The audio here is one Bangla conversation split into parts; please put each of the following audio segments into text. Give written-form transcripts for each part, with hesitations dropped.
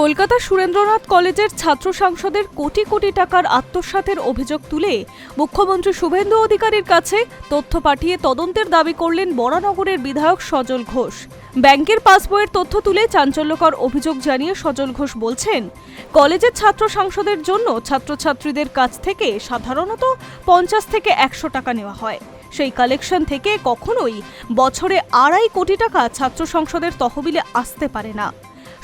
কলকাতা সুরেন্দ্রনাথ কলেজের ছাত্র সংসদের কোটি কোটি টাকার আত্মসাতের অভিযোগ তুলে মুখ্যমন্ত্রী শুভেন্দু অধিকারীর কাছে তথ্য পাঠিয়ে তদন্তের দাবি করলেন বরানগরের বিধায়ক সজল ঘোষ। ব্যাংকের পাসবইয়ের তথ্য তুলে চাঞ্চল্যকর অভিযোগ জানিয়ে সজল ঘোষ বলছেন, কলেজের ছাত্র সংসদের জন্য ছাত্রছাত্রীদের কাছ থেকে সাধারণত 50 থেকে 100 টাকা নেওয়া হয়। সেই কালেকশন থেকে কখনোই বছরে 2.5 কোটি টাকা ছাত্র সংসদের তহবিলে আসতে পারে না।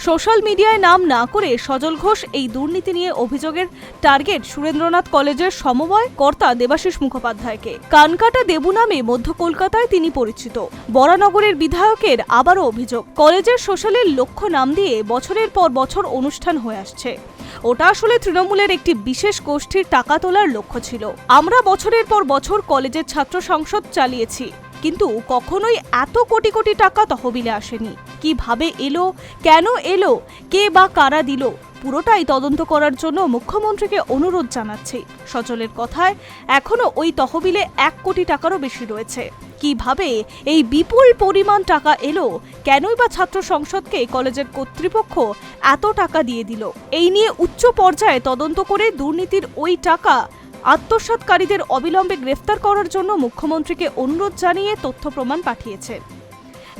সোশ্যাল মিডিয়ায় নাম না করে সজল ঘোষ এই দুর্নীতি নিয়ে অভিযোগের টার্গেট সুরেন্দ্রনাথ কলেজের সমন্বয় কর্তা দেবাশিস মুখোপাধ্যায়কে। কানকাটা দেবু নামে মধ্য কলকাতায় তিনি পরিচিত। বরানগরের বিধায়কের আবারও অভিযোগ, কলেজের সোশ্যালের লক্ষ্য নাম দিয়ে বছরের পর বছর অনুষ্ঠান হয়ে আসছে। ওটা আসলে তৃণমূলের একটি বিশেষ গোষ্ঠীর টাকা তোলার লক্ষ্য ছিল। আমরা বছরের পর বছর কলেজের ছাত্র সংসদ চালিয়েছি, কিন্তু কখনোই এত কোটি কোটি টাকা তহবিলে আসেনি। কিভাবে এলো, কেন এলো, কে বা কারা দিল, পুরোটাই তদন্ত করার জন্য মুখ্যমন্ত্রীকে অনুরোধ জানাচ্ছি। সজলের কথায় এখনো ওই তহবিলে 1 কোটি টাকারও বেশি রয়েছে। কিভাবে এই বিপুল পরিমাণ টাকা এলো, কেনই বা ছাত্র সংসদকে কলেজের কর্তৃপক্ষ এত টাকা দিয়ে দিল, এই নিয়ে উচ্চ পর্যায়ে তদন্ত করে দুর্নীতির ওই টাকা আত্মসাৎকারীদের অবিলম্বে গ্রেফতার করার জন্য মুখ্যমন্ত্রীকে অনুরোধ জানিয়ে তথ্য প্রমাণ পাঠিয়েছে।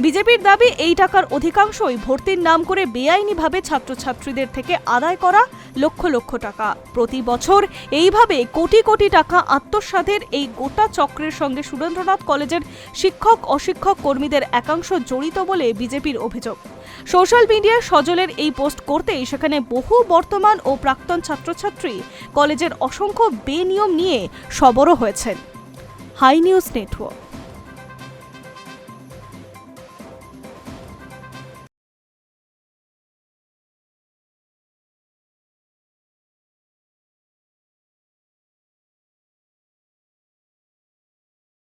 বিজেপির দাবি, এই টাকার অধিকাংশই ভর্তির নাম করে বেআইনিভাবে ছাত্রছাত্রীদের থেকে আদায় করা লক্ষ লক্ষ টাকা। প্রতি বছর এইভাবে কোটি কোটি টাকা আত্মসাতের এই গোটা চক্রের সঙ্গে সুরেন্দ্রনাথ কলেজের শিক্ষক অশিক্ষক কর্মীদের একাংশ জড়িত বলে বিজেপির অভিযোগ। সোশ্যাল মিডিয়ায় সজলের এই পোস্ট করতেই সেখানে বহু বর্তমান ও প্রাক্তন ছাত্রছাত্রী কলেজের অসংখ্য বেনিয়ম নিয়ে সরব হয়েছেন। High news network.